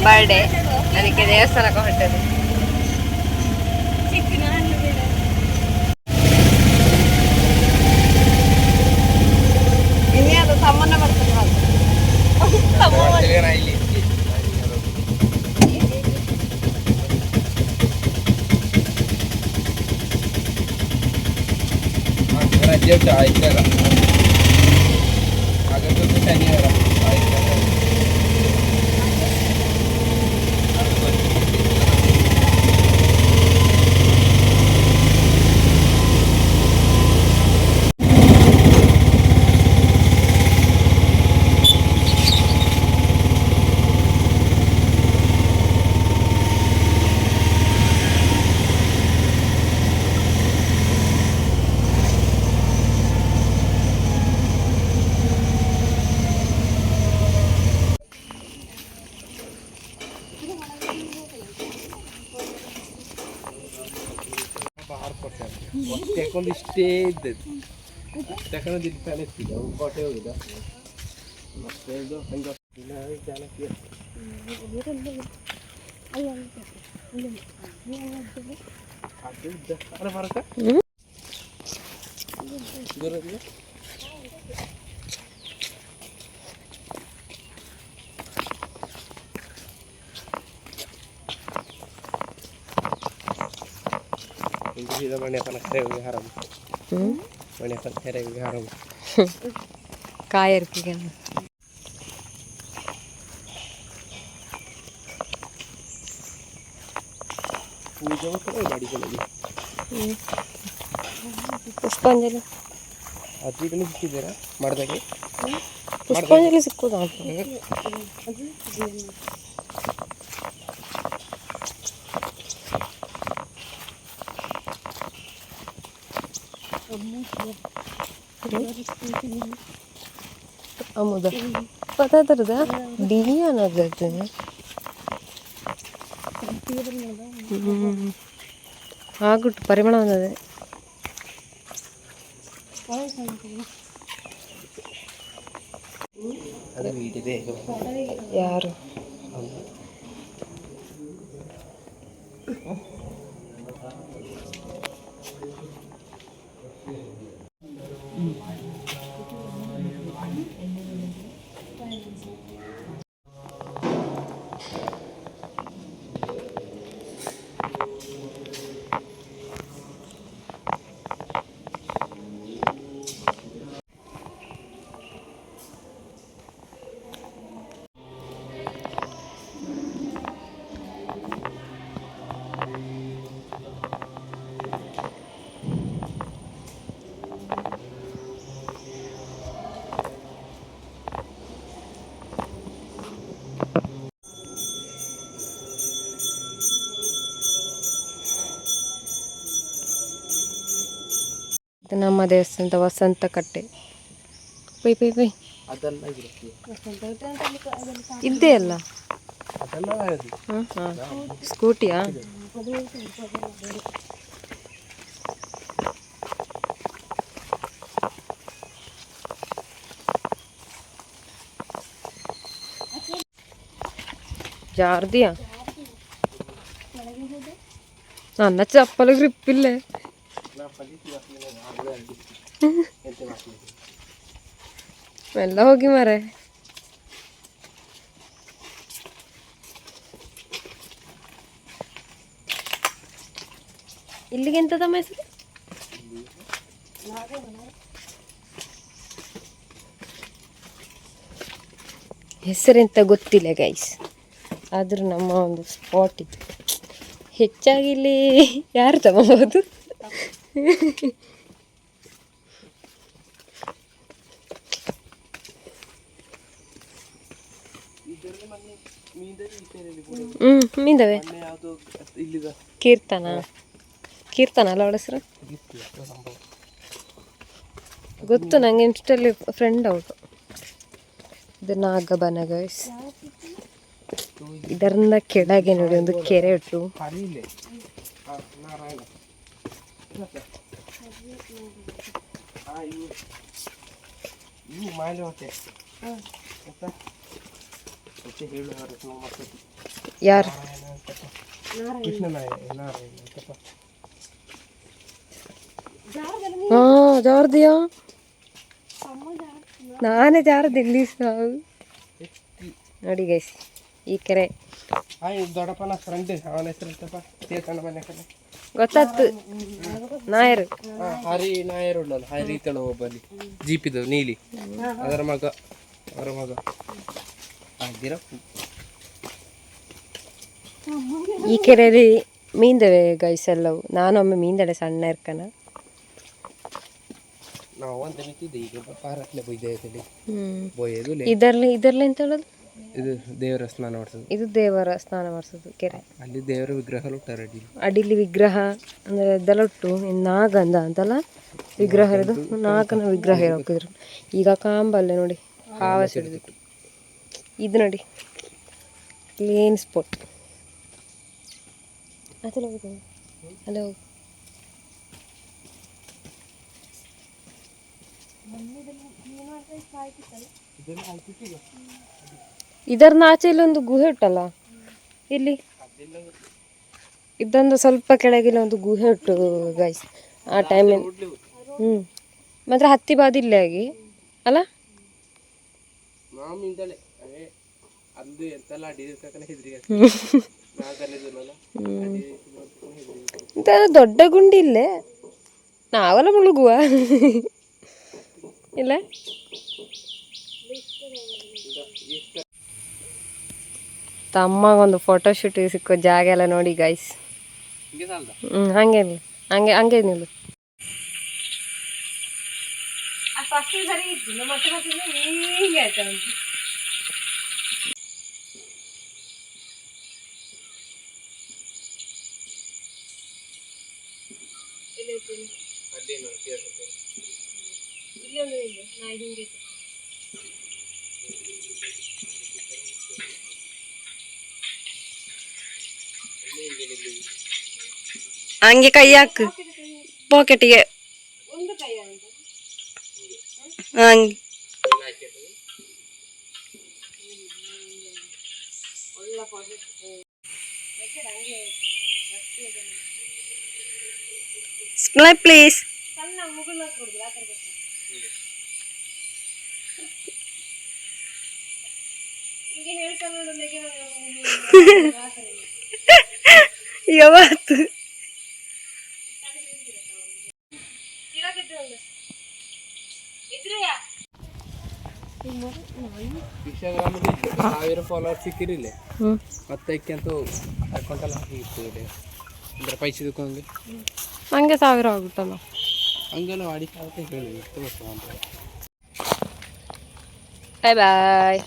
Birthday ಅದಕ್ಕೆ ದೇವಸ್ಥಾನಕ್ಕೆ ಹೊರಟದ್ದು. ಇನ್ನೇನು ತಮ್ಮನ್ನ ಬರ್ತದೆ ರಜೆ ಉಂಟು ಆಯ್ತಾಗ ಆಗತ್ತು ಶನಿವಾರ ತಗೊಂಡು ಇಷ್ಟೇ ಇದ್ದದ್ದು ತಗೊಂಡು ಇಡ್ತಾನೆ ಇರ್ತಿದ್ದ ಕೋಟೆ ಹೋಗಿದ್ದ ಮತ್ತೆ ಇದು ಹಂಗೆ ಜಾನಕಿ ಅರೆ ಬರಕ ದೂರದಲ್ಲಿ കായർപ്പിക്കാൻ ಪುಷ್ಪಾಂಜಲಿ ಅದನ್ನು ಸಿಕ್ಕಿದ್ದೀರಾ ಮಾಡಿದಾಗೆ ಪುಷ್ಪಾಂಜಲಿ ಸಿಕ್ಕುದಾ ಅಮುದ ಪದಾರ್ಥದ ಡಿಗಿ ಅನ್ನೋದು ಆಗುಟ್ಟು ಪರಿಮಳ ಬಂದದೆ ಯಾರು ನಮ್ಮ ದೇವಸ್ಥಾನದ ವಸಂತ ಕಟ್ಟೆ ಪೈ ಪೈ ಪೈ ಇದ್ದೇ ಅಲ್ಲ ಸ್ಕೂಟಿಯಾ ಜಾರ್ದಿಯಾ ನನ್ನ ಚಪ್ಪಲ ಗ್ರಿಪ್ಪಿಲ್ಲೇ ಎಲ್ಲ ಹೋಗಿ ಮಾರೆ ಇಲ್ಲಿಗೆ ಎಂತದಮ್ಮ ಹೆಸರು ಹೆಸರೆಂತ ಗೊತ್ತಿಲ್ಲ ಗೈಸ್ ಆದ್ರೂ ನಮ್ಮ ಒಂದು ಸ್ಪಾಟ್ ಇದು ಹೆಚ್ಚಾಗಿ ಇಲ್ಲಿ ಯಾರು ತಗೋಬಹುದು ಮೀಂದವೆ ಕೀರ್ತನ ಅಲ್ಲ ಅವಳ ಹೆಸರು ಗೊತ್ತು ನಂಗೆ ಇನ್ಸ್ಟಲ್ಲಿ ಫ್ರೆಂಡ್ ಅವಳು ಇದು ನಾಗಬನ ಗೈಸ್ ಇದರಿಂದ ಕೆಳಗೆ ನೋಡಿ ಒಂದು ಕೆರೆ ಉಂಟು ಮತ್ತೆ ಹೇಳು ಮತ್ತೆ ಯಾರು ಕೃಷ್ಣ ನಾರಾಯಣ ಅಂತಪ್ಪ. ಹಾಂ ಜಾರ್ದಿಯಾ ನಾನೇ ಜಾರದೆ ಇಲ್ಲಿ ನೋಡಿ ಗೈಸ್ ಈ ಕೆರೆ ದೊಡ್ಡಪ್ಪನ ಫ್ರೆಂಡ್ ಅವನ ಹೆಸರು ಅಂತಪ್ಪ ಚೇತನ ಮನೆ ಕಡೆ ಗೊತ್ತಾಯ್ತು ನಾಯರು ಹರಿ ನಾಯರ್ ಉಳ್ಳಲ್ಲ ಹರಿ ತಳ ಒಬ್ಬಲ್ಲಿ ಜೀಪಿದು ನೀಲಿ ಅದರ ಮಗ ಆಗಿರ ಈ ಕೆರೆಯಲ್ಲಿ ಮೀನ್ದೇವೆ ಗೈಸ್ ಎಲ್ಲವು ನಾನೊಮ್ಮೆ ಮೀನ್ದಡೆ ಸಣ್ಣ ಇರ್ಕನ ನಾವು ಅಂತ ನಿಂತಿದ್ದೆ ಈಗ ಪಾರಟ್ಲೆ ಬೊಯ್ದೆ ಬೋಯದು ಇದರ್ಲಿ ಎಂತ ಹೇಳೋದು ಇದು ದೇವರ ಸ್ನಾನ ಮಾಡಿಸೋದು ಇದು ದೇವರ ಸ್ನಾನ ಮಾಡಿಸೋದು ಕೆರೆ ಅಲ್ಲಿ ದೇವರ ವಿಗ್ರಹ ಉಂಟಾರ ಅಡಿಲಿ ವಿಗ್ರಹ ಅಂದರೆ ಇದೆಲ್ಲ ಉಂಟು ನಾಗಂದ ಅಂತಲ್ಲ ವಿಗ್ರಹ ಇರೋದು ನಾಗನ ವಿಗ್ರಹ ಇರೋಕಿದ್ರು ಈಗ ಕಾಂಬಲ್ಲೇ ನೋಡಿ ಹಾವ ಸಿಡಿದಿತ್ತು ಇದು ನೋಡಿ ಕ್ಲೀನ್ ಸ್ಪಾಟ್ ಅದೆಲ್ಲ ಹೋಗಿ ಅಲ್ಲೇ ಹೋಗಿ ಇದರ ಆಚೆ ಇಲ್ಲೊಂದು ಗುಹೆ ಉಂಟಲ್ಲ ಇಲ್ಲಿ ಇದೊಂದು ಸ್ವಲ್ಪ ಕೆಳಗಿಲ್ಲ ಒಂದು ಗುಹೆ ಉಂಟು ಗೈಸ್ ಆ ಟೈಮಲ್ಲಿ ಮಾತ್ರ ಹತ್ತಿ ಬಾದಿಲ್ಲ ಆಗಿ ಅಲ್ಲ ದೊಡ್ಡ ಗುಂಡಿ ಇಲ್ಲೇ ನಾವೆಲ್ಲ ಮುಳುಗುವ ಇಲ್ಲ ತಮ್ಮಗೊಂದು ಫೋಟೋ ಶೂಟ್ ಸಿಕ್ಕೋ ಜಾಗ ಎಲ್ಲ ನೋಡಿ ಗೈಸ್ ಹಂಗೇನಿಲ್ಲ ಹಂಗೇನಿಲ್ಲ ಸರಿ ಇತ್ತು ಮತ್ತೆ ಹೀಗೆ ಆಯ್ತಾ ಹಂಗೆ ಕೈ ಹಾಕು ಪಾಕೆಟಿಗೆ ಹಂಗೆ ಸ್ಮೈಲ್ ಪ್ಲೀಸ್ ಯಾವತ್ತು ಇನ್ಸ್ಟಾಗ್ರಾಮಲ್ಲಿ 1000 ಫಾಲೋವರ್ಸ್ ಸಿಕ್ಕಿರಿಲ್ಲ ಮತ್ತೆ ಅಂತೂ ಅಕೌಂಟಲ್ಲಿ ಹಾಕಿತ್ತು ಅಂದ್ರೆ ಪೈಸೆ ಹಂಗೆ ಹಂಗೆ 1000 ಆಗುತ್ತಲ್ಲ ಹಂಗೆಲ್ಲ ಮಾಡಿ ಹೇಳಿ ಬಾಯ್ ಬಾಯ್